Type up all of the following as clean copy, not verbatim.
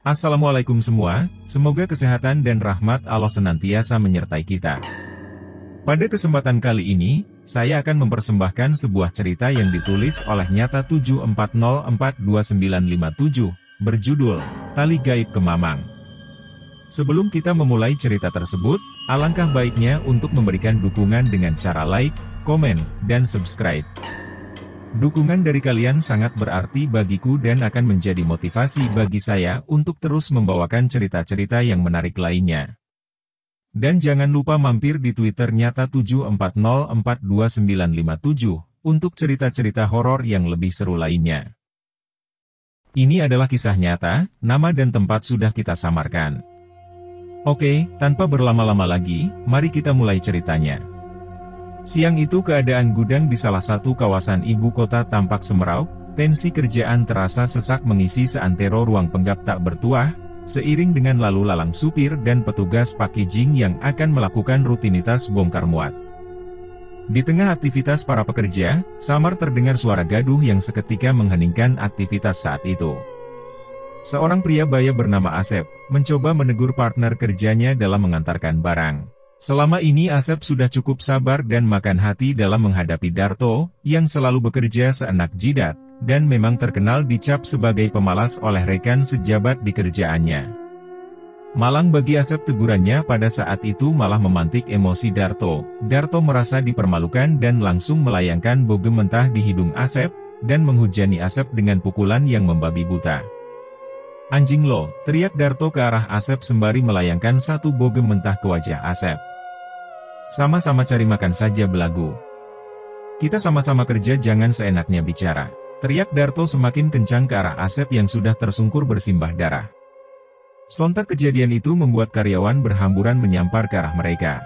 Assalamualaikum semua, semoga kesehatan dan rahmat Allah senantiasa menyertai kita. Pada kesempatan kali ini, saya akan mempersembahkan sebuah cerita yang ditulis oleh Nyata 74042957, berjudul, Tali Gaib Kemamang. Sebelum kita memulai cerita tersebut, alangkah baiknya untuk memberikan dukungan dengan cara like, komen, dan subscribe. Dukungan dari kalian sangat berarti bagiku dan akan menjadi motivasi bagi saya untuk terus membawakan cerita-cerita yang menarik lainnya. Dan jangan lupa mampir di Twitter Nyata 74042957 untuk cerita-cerita horor yang lebih seru lainnya. Ini adalah kisah nyata, nama dan tempat sudah kita samarkan. Oke, tanpa berlama-lama lagi, mari kita mulai ceritanya. Siang itu keadaan gudang di salah satu kawasan ibu kota tampak semeraut, tensi kerjaan terasa sesak mengisi seantero ruang penggap tak bertuah, seiring dengan lalu lalang supir dan petugas packaging yang akan melakukan rutinitas bongkar muat. Di tengah aktivitas para pekerja, samar terdengar suara gaduh yang seketika mengheningkan aktivitas saat itu. Seorang pria baya bernama Asep, mencoba menegur partner kerjanya dalam mengantarkan barang. Selama ini Asep sudah cukup sabar dan makan hati dalam menghadapi Darto, yang selalu bekerja seenak jidat, dan memang terkenal dicap sebagai pemalas oleh rekan sejabat di kerjaannya. Malang bagi Asep tegurannya pada saat itu malah memantik emosi Darto. Darto merasa dipermalukan dan langsung melayangkan bogem mentah di hidung Asep, dan menghujani Asep dengan pukulan yang membabi buta. "Anjing lo!" teriak Darto ke arah Asep sembari melayangkan satu bogem mentah ke wajah Asep. "Sama-sama cari makan saja belagu. Kita sama-sama kerja, jangan seenaknya bicara," teriak Darto semakin kencang ke arah Asep yang sudah tersungkur bersimbah darah. Sontak kejadian itu membuat karyawan berhamburan menyampar ke arah mereka.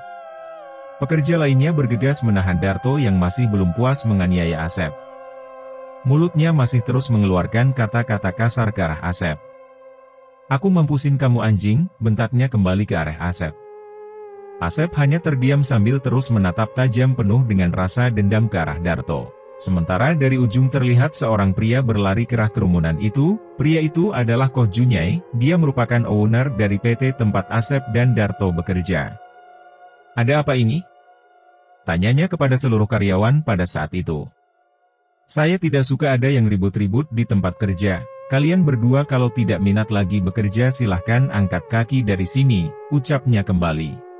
Pekerja lainnya bergegas menahan Darto yang masih belum puas menganiaya Asep. Mulutnya masih terus mengeluarkan kata-kata kasar ke arah Asep. "Aku mampusin kamu anjing," bentaknya kembali ke arah Asep. Asep hanya terdiam sambil terus menatap tajam penuh dengan rasa dendam ke arah Darto. Sementara dari ujung terlihat seorang pria berlari ke arah kerumunan itu. Pria itu adalah Koh Junyai, dia merupakan owner dari PT tempat Asep dan Darto bekerja. "Ada apa ini?" tanyanya kepada seluruh karyawan pada saat itu. "Saya tidak suka ada yang ribut-ribut di tempat kerja. Kalian berdua kalau tidak minat lagi bekerja silahkan angkat kaki dari sini," ucapnya kembali.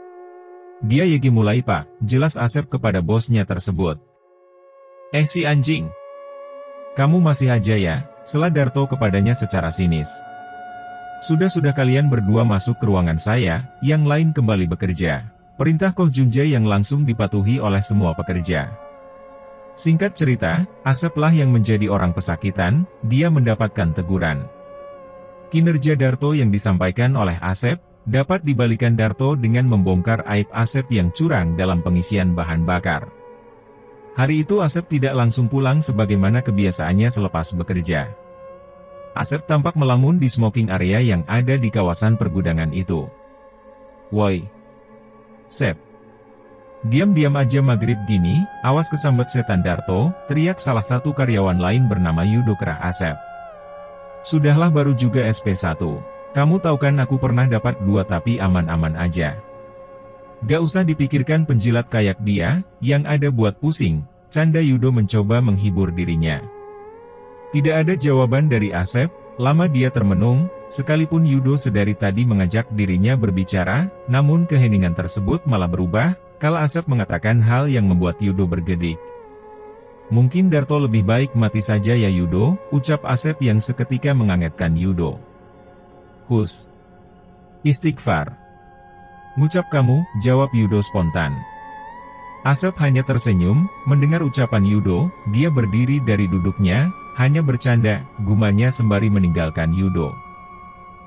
"Dia Yegi mulai pak," jelas Asep kepada bosnya tersebut. Si anjing! Kamu masih aja ya," sela Darto kepadanya secara sinis. Sudah kalian berdua masuk ke ruangan saya, yang lain kembali bekerja," perintah Koh Junjai yang langsung dipatuhi oleh semua pekerja. Singkat cerita, Aseplah yang menjadi orang pesakitan, dia mendapatkan teguran. Kinerja Darto yang disampaikan oleh Asep, dapat dibalikan Darto dengan membongkar aib Asep yang curang dalam pengisian bahan bakar. Hari itu Asep tidak langsung pulang sebagaimana kebiasaannya selepas bekerja. Asep tampak melamun di smoking area yang ada di kawasan pergudangan itu. "Woi, Sep, diam-diam aja maghrib gini, awas kesambet setan Darto," teriak salah satu karyawan lain bernama Yudo kerah Asep. "Sudahlah, baru juga SP1. Kamu tahu kan aku pernah dapat 2 tapi aman-aman aja. Gak usah dipikirkan penjilat kayak dia, yang ada buat pusing," canda Yudo mencoba menghibur dirinya. Tidak ada jawaban dari Asep, lama dia termenung, sekalipun Yudo sedari tadi mengajak dirinya berbicara, namun keheningan tersebut malah berubah, kala Asep mengatakan hal yang membuat Yudo bergedik. "Mungkin Darto lebih baik mati saja ya Yudo," ucap Asep yang seketika mengangetkan Yudo. "Hus! Istighfar! Ngucap kamu," jawab Yudo spontan. Asep hanya tersenyum, mendengar ucapan Yudo, dia berdiri dari duduknya, hanya bercanda, gumanya sembari meninggalkan Yudo.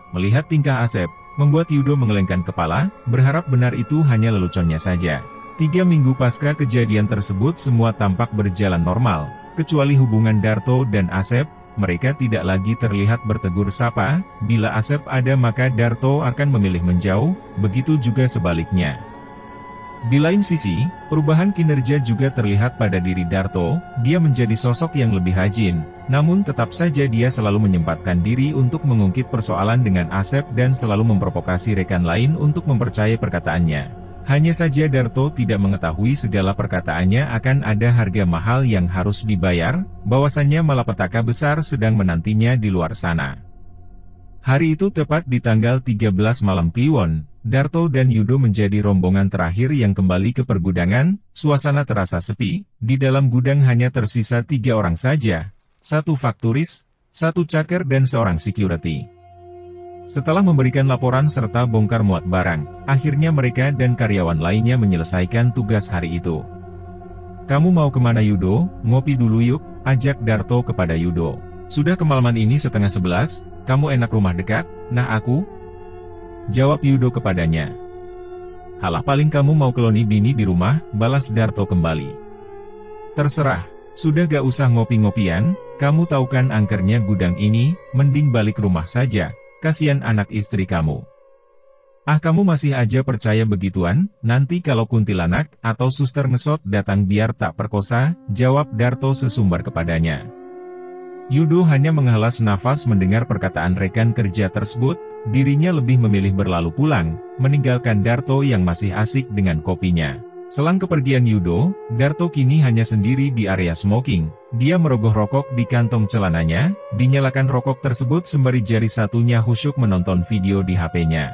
Melihat tingkah Asep, membuat Yudo menggelengkan kepala, berharap benar itu hanya leluconnya saja. 3 minggu pasca kejadian tersebut semua tampak berjalan normal, kecuali hubungan Darto dan Asep. Mereka tidak lagi terlihat bertegur sapa, bila Asep ada maka Darto akan memilih menjauh, begitu juga sebaliknya. Di lain sisi, perubahan kinerja juga terlihat pada diri Darto. Dia menjadi sosok yang lebih rajin, namun tetap saja dia selalu menyempatkan diri untuk mengungkit persoalan dengan Asep dan selalu memprovokasi rekan lain untuk mempercayai perkataannya. Hanya saja Darto tidak mengetahui segala perkataannya akan ada harga mahal yang harus dibayar, bahwasannya malapetaka besar sedang menantinya di luar sana. Hari itu tepat di tanggal 13 malam Kliwon, Darto dan Yudo menjadi rombongan terakhir yang kembali ke pergudangan. Suasana terasa sepi, di dalam gudang hanya tersisa 3 orang saja, 1 fakturis, 1 caker dan seorang security. Setelah memberikan laporan serta bongkar muat barang, akhirnya mereka dan karyawan lainnya menyelesaikan tugas hari itu. "Kamu mau kemana Yudo? Ngopi dulu yuk," ajak Darto kepada Yudo. "Sudah kemalaman ini setengah 11, kamu enak rumah dekat, nah aku?" Jawab Yudo kepadanya. "Halah paling kamu mau keloni bini di rumah," balas Darto kembali. "Terserah, sudah gak usah ngopi-ngopian, kamu tahu kan angkernya gudang ini, mending balik rumah saja, kasihan anak istri kamu." "Ah kamu masih aja percaya begituan, nanti kalau kuntilanak atau suster ngesot datang biar tak perkosa," jawab Darto sesumbar kepadanya. Yudo hanya menghela nafas mendengar perkataan rekan kerja tersebut. Dirinya lebih memilih berlalu pulang, meninggalkan Darto yang masih asik dengan kopinya. Selang kepergian Yudo, Darto kini hanya sendiri di area smoking. Dia merogoh rokok di kantong celananya, dinyalakan rokok tersebut sembari jari satunya khusyuk menonton video di HP-nya.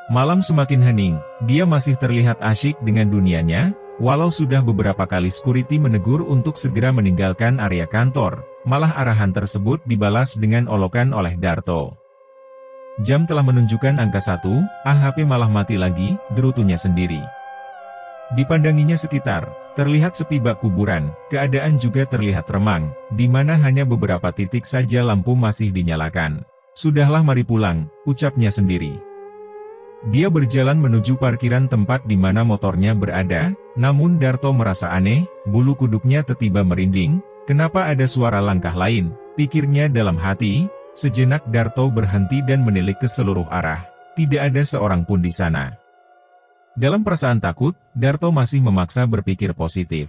Malam semakin hening, dia masih terlihat asyik dengan dunianya, walau sudah beberapa kali security menegur untuk segera meninggalkan area kantor, malah arahan tersebut dibalas dengan olokan oleh Darto. Jam telah menunjukkan angka 1, HP malah mati lagi, gerutunya sendiri. Dipandanginya sekitar, terlihat sepi bak kuburan, keadaan juga terlihat remang, di mana hanya beberapa titik saja lampu masih dinyalakan. "Sudahlah mari pulang," ucapnya sendiri. Dia berjalan menuju parkiran tempat di mana motornya berada, namun Darto merasa aneh, bulu kuduknya tiba-tiba merinding. Kenapa ada suara langkah lain, pikirnya dalam hati. Sejenak Darto berhenti dan menilik ke seluruh arah. Tidak ada seorang pun di sana. Dalam perasaan takut, Darto masih memaksa berpikir positif.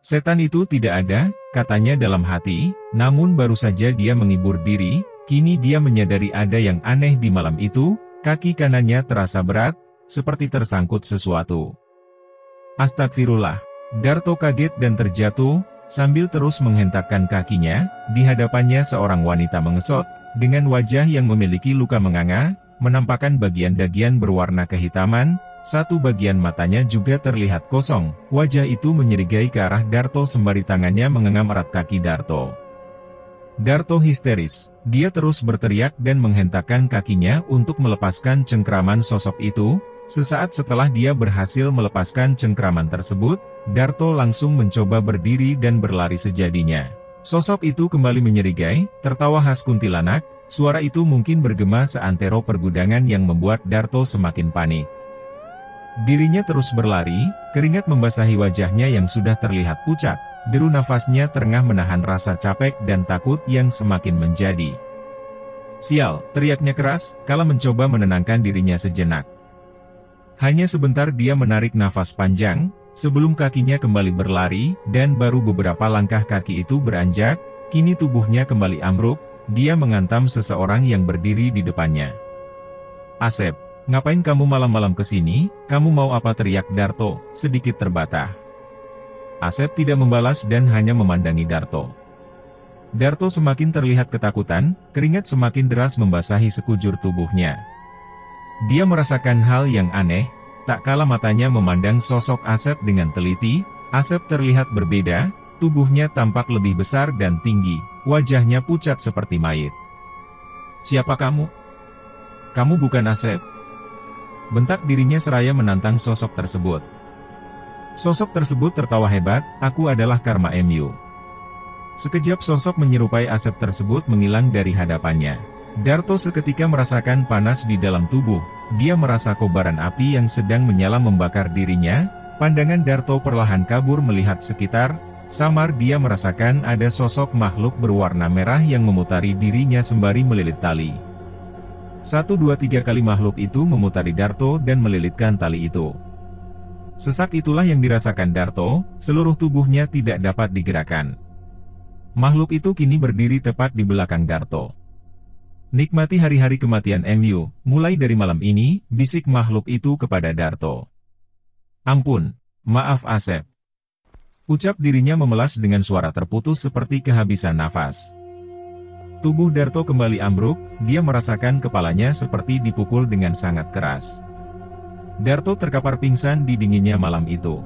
"Setan itu tidak ada," katanya dalam hati, namun baru saja dia menghibur diri, kini dia menyadari ada yang aneh di malam itu, kaki kanannya terasa berat, seperti tersangkut sesuatu. "Astagfirullah." Darto kaget dan terjatuh, sambil terus menghentakkan kakinya. Di hadapannya seorang wanita mengesot, dengan wajah yang memiliki luka menganga, menampakkan bagian dagian berwarna kehitaman, satu bagian matanya juga terlihat kosong. Wajah itu menyerigai ke arah Darto sembari tangannya menggenggam erat kaki Darto. Darto histeris, dia terus berteriak dan menghentakkan kakinya untuk melepaskan cengkraman sosok itu. Sesaat setelah dia berhasil melepaskan cengkraman tersebut, Darto langsung mencoba berdiri dan berlari sejadinya. Sosok itu kembali menyerigai, tertawa khas kuntilanak. Suara itu mungkin bergema seantero pergudangan yang membuat Darto semakin panik. Dirinya terus berlari, keringat membasahi wajahnya yang sudah terlihat pucat. Deru nafasnya terengah menahan rasa capek dan takut yang semakin menjadi. "Sial!" teriaknya keras, kala mencoba menenangkan dirinya sejenak. Hanya sebentar dia menarik nafas panjang, sebelum kakinya kembali berlari, dan baru beberapa langkah kaki itu beranjak, kini tubuhnya kembali ambruk, dia mengantam seseorang yang berdiri di depannya. "Asep, ngapain kamu malam-malam kesini, kamu mau apa?" teriak Darto, sedikit terbata. Asep tidak membalas dan hanya memandangi Darto. Darto semakin terlihat ketakutan, keringat semakin deras membasahi sekujur tubuhnya. Dia merasakan hal yang aneh, tak kala matanya memandang sosok Asep dengan teliti. Asep terlihat berbeda, tubuhnya tampak lebih besar dan tinggi, wajahnya pucat seperti mayit. "Siapa kamu? Kamu bukan Asep?" bentak dirinya seraya menantang sosok tersebut. Sosok tersebut tertawa hebat, "Aku adalah Karma MU." Sekejap sosok menyerupai Asep tersebut menghilang dari hadapannya. Darto seketika merasakan panas di dalam tubuh. Dia merasa kobaran api yang sedang menyala membakar dirinya. Pandangan Darto perlahan kabur melihat sekitar. Samar dia merasakan ada sosok makhluk berwarna merah yang memutari dirinya sembari melilit tali. 1, 2, 3 kali makhluk itu memutari Darto dan melilitkan tali itu. Sesak itulah yang dirasakan Darto, seluruh tubuhnya tidak dapat digerakkan. Makhluk itu kini berdiri tepat di belakang Darto. "Nikmati hari-hari kematian MU, mulai dari malam ini," bisik makhluk itu kepada Darto. "Ampun, maaf Asep," ucap dirinya memelas dengan suara terputus seperti kehabisan nafas. Tubuh Darto kembali ambruk, dia merasakan kepalanya seperti dipukul dengan sangat keras. Darto terkapar pingsan di dinginnya malam itu.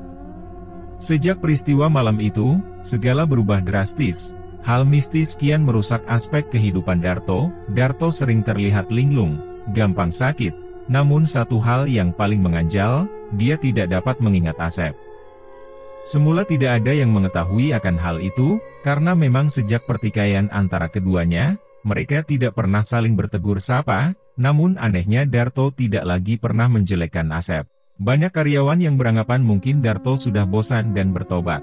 Sejak peristiwa malam itu, segala berubah drastis. Hal mistis kian merusak aspek kehidupan Darto. Darto sering terlihat linglung, gampang sakit. Namun satu hal yang paling mengganjal, dia tidak dapat mengingat Asep. Semula tidak ada yang mengetahui akan hal itu, karena memang sejak pertikaian antara keduanya, mereka tidak pernah saling bertegur sapa, namun anehnya Darto tidak lagi pernah menjelekkan Asep. Banyak karyawan yang beranggapan mungkin Darto sudah bosan dan bertobat.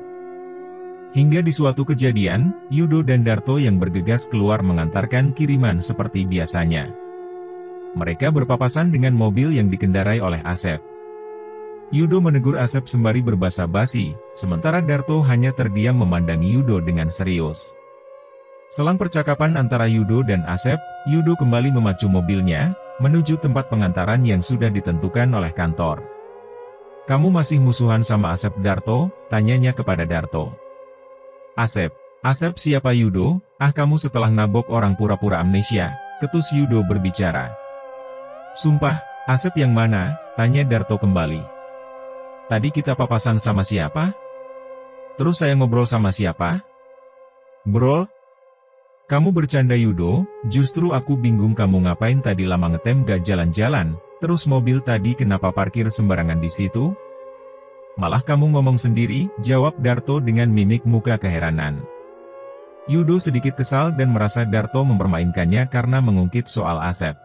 Hingga di suatu kejadian, Yudo dan Darto yang bergegas keluar mengantarkan kiriman seperti biasanya. Mereka berpapasan dengan mobil yang dikendarai oleh Asep. Yudo menegur Asep sembari berbasa basi, sementara Darto hanya terdiam memandangi Yudo dengan serius. Selang percakapan antara Yudo dan Asep, Yudo kembali memacu mobilnya, menuju tempat pengantaran yang sudah ditentukan oleh kantor. "Kamu masih musuhan sama Asep Darto?" tanyanya kepada Darto. "Asep siapa Yudo? Ah kamu setelah nabok orang pura-pura amnesia," ketus Yudo berbicara. "Sumpah, Asep yang mana?" tanya Darto kembali. "Tadi kita papasan sama siapa? Terus saya ngobrol sama siapa?" "Brol? Kamu bercanda Yudo, justru aku bingung kamu ngapain tadi lama ngetem gak jalan-jalan, terus mobil tadi kenapa parkir sembarangan di situ? Malah kamu ngomong sendiri," jawab Darto dengan mimik muka keheranan. Yudo sedikit kesal dan merasa Darto mempermainkannya karena mengungkit soal Asep.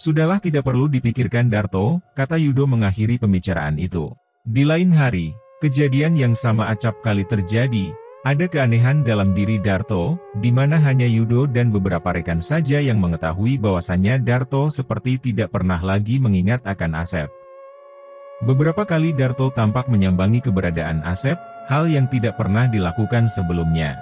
"Sudahlah tidak perlu dipikirkan Darto," kata Yudo mengakhiri pembicaraan itu. Di lain hari, kejadian yang sama acap kali terjadi. Ada keanehan dalam diri Darto, di mana hanya Yudo dan beberapa rekan saja yang mengetahui bahwasannya Darto seperti tidak pernah lagi mengingat akan Asep. Beberapa kali Darto tampak menyambangi keberadaan Asep, hal yang tidak pernah dilakukan sebelumnya.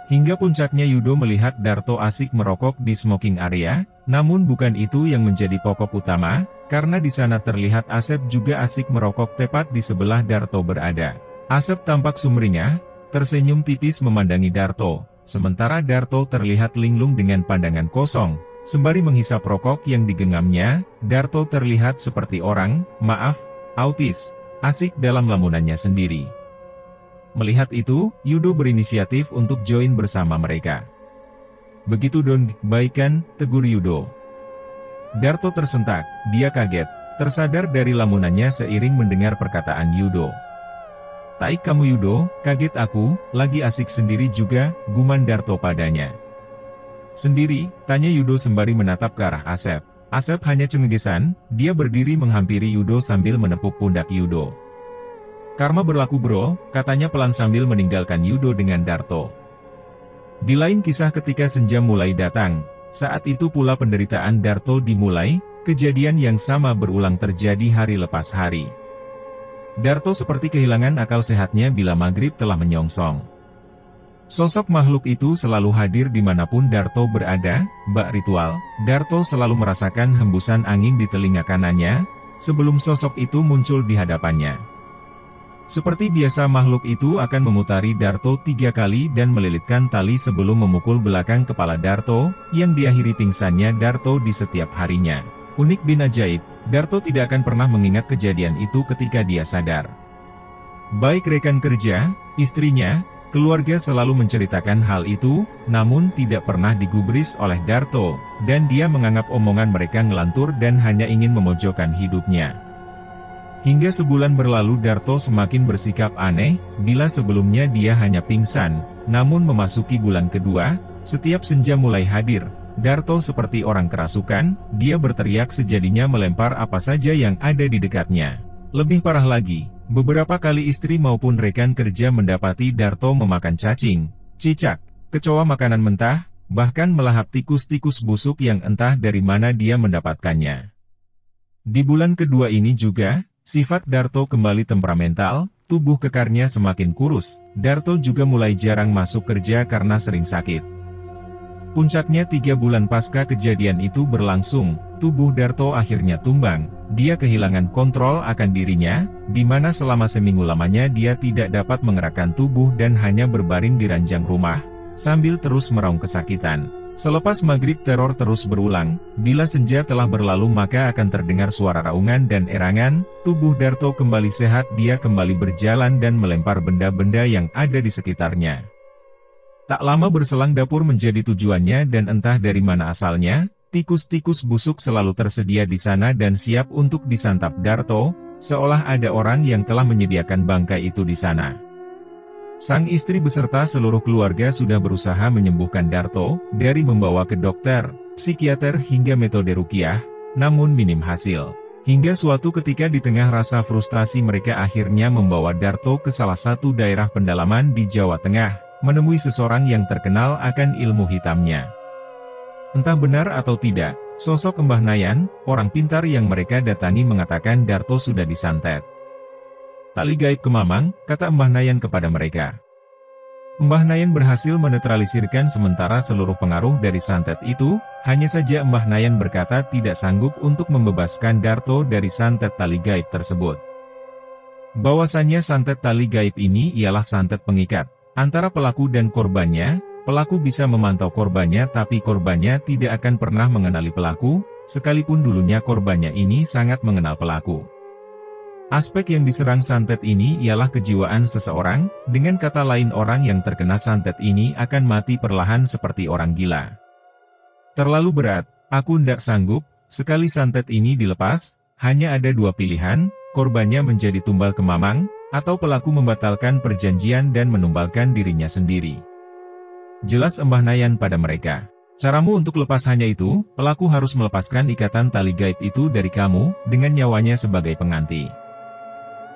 Hingga puncaknya Yudo melihat Darto asik merokok di smoking area, namun bukan itu yang menjadi pokok utama, karena di sana terlihat Asep juga asik merokok tepat di sebelah Darto berada. Asep tampak sumringah, tersenyum tipis memandangi Darto, sementara Darto terlihat linglung dengan pandangan kosong, sembari menghisap rokok yang digenggamnya. Darto terlihat seperti orang, autis, asik dalam lamunannya sendiri. Melihat itu, Yudo berinisiatif untuk join bersama mereka. "Begitu Don, baikan," tegur Yudo. Darto tersentak, dia kaget, tersadar dari lamunannya seiring mendengar perkataan Yudo. "Taik kamu Yudo, kaget aku, lagi asik sendiri juga," guman Darto padanya. "Sendiri?" tanya Yudo sembari menatap ke arah Asep. Asep hanya cengengesan, dia berdiri menghampiri Yudo sambil menepuk pundak Yudo. "Karma berlaku bro," katanya pelan sambil meninggalkan Yudo dengan Darto. Di lain kisah ketika senja mulai datang, saat itu pula penderitaan Darto dimulai, kejadian yang sama berulang terjadi hari lepas hari. Darto seperti kehilangan akal sehatnya bila maghrib telah menyongsong. Sosok makhluk itu selalu hadir dimanapun Darto berada, bak ritual, Darto selalu merasakan hembusan angin di telinga kanannya, sebelum sosok itu muncul di hadapannya. Seperti biasa makhluk itu akan memutari Darto 3 kali dan melilitkan tali sebelum memukul belakang kepala Darto, yang diakhiri pingsannya Darto di setiap harinya. Unik bin ajaib, Darto tidak akan pernah mengingat kejadian itu ketika dia sadar. Baik rekan kerja, istrinya, keluarga selalu menceritakan hal itu, namun tidak pernah digubris oleh Darto, dan dia menganggap omongan mereka ngelantur dan hanya ingin memojokkan hidupnya. Hingga sebulan berlalu Darto semakin bersikap aneh, bila sebelumnya dia hanya pingsan, namun memasuki bulan kedua, setiap senja mulai hadir, Darto seperti orang kerasukan, dia berteriak sejadinya melempar apa saja yang ada di dekatnya. Lebih parah lagi, beberapa kali istri maupun rekan kerja mendapati Darto memakan cacing, cicak, kecoa makanan mentah, bahkan melahap tikus-tikus busuk yang entah dari mana dia mendapatkannya. Di bulan kedua ini juga, Sifat Darto kembali temperamental, tubuh kekarnya semakin kurus. Darto juga mulai jarang masuk kerja karena sering sakit. Puncaknya 3 bulan pasca kejadian itu berlangsung, tubuh Darto akhirnya tumbang. Dia kehilangan kontrol akan dirinya, di mana selama seminggu lamanya dia tidak dapat menggerakkan tubuh dan hanya berbaring di ranjang rumah, sambil terus meraung kesakitan. Selepas maghrib teror terus berulang, bila senja telah berlalu maka akan terdengar suara raungan dan erangan, tubuh Darto kembali sehat, dia kembali berjalan dan melempar benda-benda yang ada di sekitarnya. Tak lama berselang dapur menjadi tujuannya dan entah dari mana asalnya, tikus-tikus busuk selalu tersedia di sana dan siap untuk disantap Darto, seolah ada orang yang telah menyediakan bangkai itu di sana. Sang istri beserta seluruh keluarga sudah berusaha menyembuhkan Darto, dari membawa ke dokter, psikiater hingga metode ruqyah, namun minim hasil. Hingga suatu ketika di tengah rasa frustasi mereka akhirnya membawa Darto ke salah satu daerah pendalaman di Jawa Tengah, menemui seseorang yang terkenal akan ilmu hitamnya. Entah benar atau tidak, sosok Mbah Nayan, orang pintar yang mereka datangi mengatakan Darto sudah disantet. Tali gaib kemamang, kata Mbah Nayan kepada mereka. Mbah Nayan berhasil menetralisirkan sementara seluruh pengaruh dari santet itu, hanya saja Mbah Nayan berkata tidak sanggup untuk membebaskan Darto dari santet tali gaib tersebut. Bahwasannya santet tali gaib ini ialah santet pengikat antara pelaku dan korbannya. Pelaku bisa memantau korbannya tapi korbannya tidak akan pernah mengenali pelaku, sekalipun dulunya korbannya ini sangat mengenal pelaku. Aspek yang diserang santet ini ialah kejiwaan seseorang, dengan kata lain orang yang terkena santet ini akan mati perlahan seperti orang gila. Terlalu berat, aku ndak sanggup, sekali santet ini dilepas, hanya ada 2 pilihan, korbannya menjadi tumbal kemamang, atau pelaku membatalkan perjanjian dan menumbalkan dirinya sendiri. Jelas Mbah Nayan pada mereka. Caramu untuk lepas hanya itu, pelaku harus melepaskan ikatan tali gaib itu dari kamu, dengan nyawanya sebagai pengganti.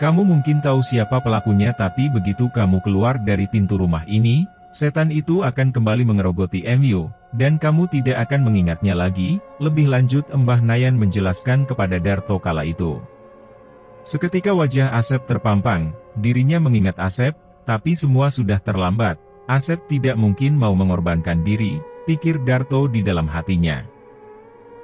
Kamu mungkin tahu siapa pelakunya tapi begitu kamu keluar dari pintu rumah ini, setan itu akan kembali mengerogoti MU, dan kamu tidak akan mengingatnya lagi. Lebih lanjut Mbah Nayan menjelaskan kepada Darto kala itu. Seketika wajah Asep terpampang, dirinya mengingat Asep, tapi semua sudah terlambat. Asep tidak mungkin mau mengorbankan diri, pikir Darto di dalam hatinya.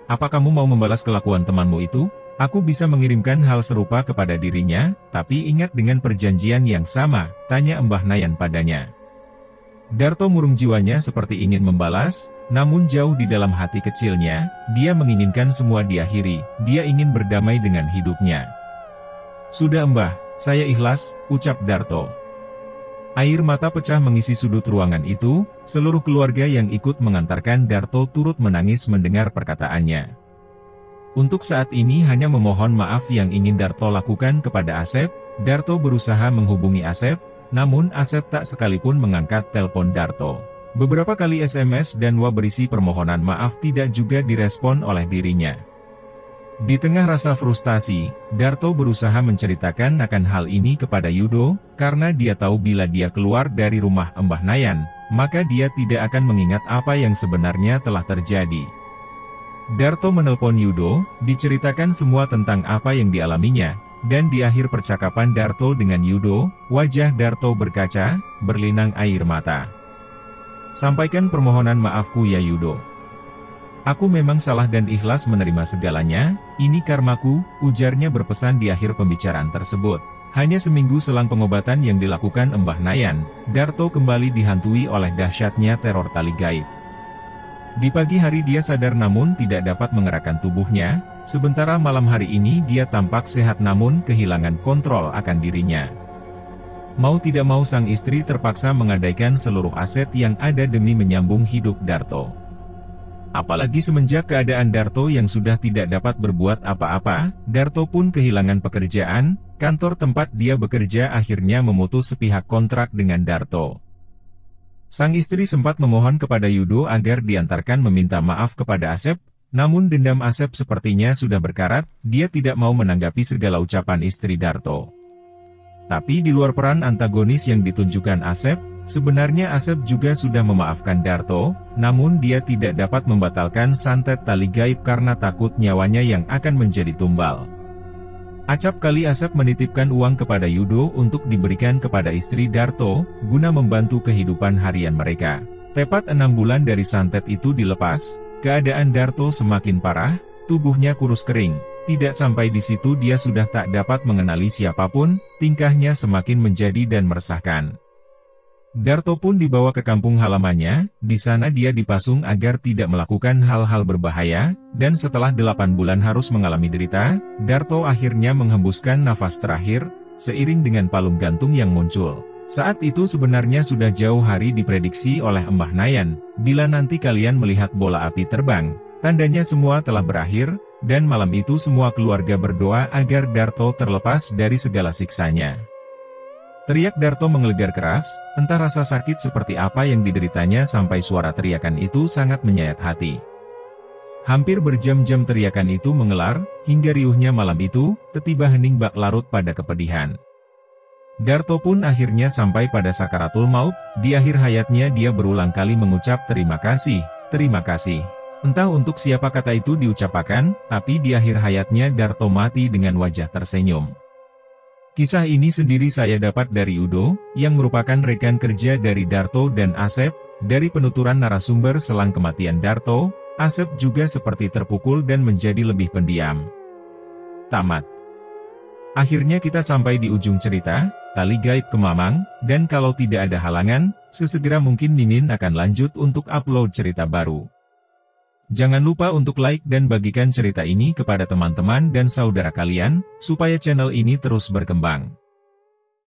Apa kamu mau membalas kelakuan temanmu itu? Aku bisa mengirimkan hal serupa kepada dirinya, tapi ingat dengan perjanjian yang sama, tanya Mbah Nayan padanya. Darto murung jiwanya seperti ingin membalas, namun jauh di dalam hati kecilnya, dia menginginkan semua diakhiri, dia ingin berdamai dengan hidupnya. Sudah Mbah, saya ikhlas, ucap Darto. Air mata pecah mengisi sudut ruangan itu, seluruh keluarga yang ikut mengantarkan Darto turut menangis mendengar perkataannya. Untuk saat ini hanya memohon maaf yang ingin Darto lakukan kepada Asep. Darto berusaha menghubungi Asep, namun Asep tak sekalipun mengangkat telepon Darto. Beberapa kali SMS dan WA berisi permohonan maaf tidak juga direspon oleh dirinya. Di tengah rasa frustasi, Darto berusaha menceritakan akan hal ini kepada Yudo, karena dia tahu bila dia keluar dari rumah Mbah Nayan, maka dia tidak akan mengingat apa yang sebenarnya telah terjadi. Darto menelpon Yudo, diceritakan semua tentang apa yang dialaminya, dan di akhir percakapan Darto dengan Yudo, wajah Darto berkaca, berlinang air mata. Sampaikan permohonan maafku ya Yudo. Aku memang salah dan ikhlas menerima segalanya, ini karmaku, ujarnya berpesan di akhir pembicaraan tersebut. Hanya seminggu selang pengobatan yang dilakukan Mbah Nayan, Darto kembali dihantui oleh dahsyatnya teror tali gaib. Di pagi hari dia sadar namun tidak dapat menggerakkan tubuhnya, sementara malam hari ini dia tampak sehat namun kehilangan kontrol akan dirinya. Mau tidak mau sang istri terpaksa menggadaikan seluruh aset yang ada demi menyambung hidup Darto. Apalagi semenjak keadaan Darto yang sudah tidak dapat berbuat apa-apa, Darto pun kehilangan pekerjaan, kantor tempat dia bekerja akhirnya memutus sepihak kontrak dengan Darto. Sang istri sempat memohon kepada Yudo agar diantarkan meminta maaf kepada Asep, namun dendam Asep sepertinya sudah berkarat, dia tidak mau menanggapi segala ucapan istri Darto. Tapi di luar peran antagonis yang ditunjukkan Asep, sebenarnya Asep juga sudah memaafkan Darto, namun dia tidak dapat membatalkan santet tali gaib karena takut nyawanya yang akan menjadi tumbal. Acap kali Asep menitipkan uang kepada Yudo untuk diberikan kepada istri Darto, guna membantu kehidupan harian mereka. Tepat 6 bulan dari santet itu dilepas, keadaan Darto semakin parah, tubuhnya kurus kering. Tidak sampai di situ dia sudah tak dapat mengenali siapapun, tingkahnya semakin menjadi dan meresahkan. Darto pun dibawa ke kampung halamannya, di sana dia dipasung agar tidak melakukan hal-hal berbahaya, dan setelah 8 bulan harus mengalami derita, Darto akhirnya menghembuskan nafas terakhir, seiring dengan palung gantung yang muncul. Saat itu sebenarnya sudah jauh hari diprediksi oleh Mbah Nayan, bila nanti kalian melihat bola api terbang, tandanya semua telah berakhir, dan malam itu semua keluarga berdoa agar Darto terlepas dari segala siksanya. Teriak Darto menggelegar keras, entah rasa sakit seperti apa yang dideritanya sampai suara teriakan itu sangat menyayat hati. Hampir berjam-jam teriakan itu mengelar, hingga riuhnya malam itu, tiba hening bak larut pada kepedihan. Darto pun akhirnya sampai pada sakaratul maut, di akhir hayatnya dia berulang kali mengucap terima kasih, terima kasih. Entah untuk siapa kata itu diucapkan, tapi di akhir hayatnya Darto mati dengan wajah tersenyum. Kisah ini sendiri saya dapat dari Udo, yang merupakan rekan kerja dari Darto dan Asep. Dari penuturan narasumber selang kematian Darto, Asep juga seperti terpukul dan menjadi lebih pendiam. Tamat. Akhirnya kita sampai di ujung cerita, Tali Gaib Kemamang, dan kalau tidak ada halangan, sesegera mungkin Mimin akan lanjut untuk upload cerita baru. Jangan lupa untuk like dan bagikan cerita ini kepada teman-teman dan saudara kalian, supaya channel ini terus berkembang.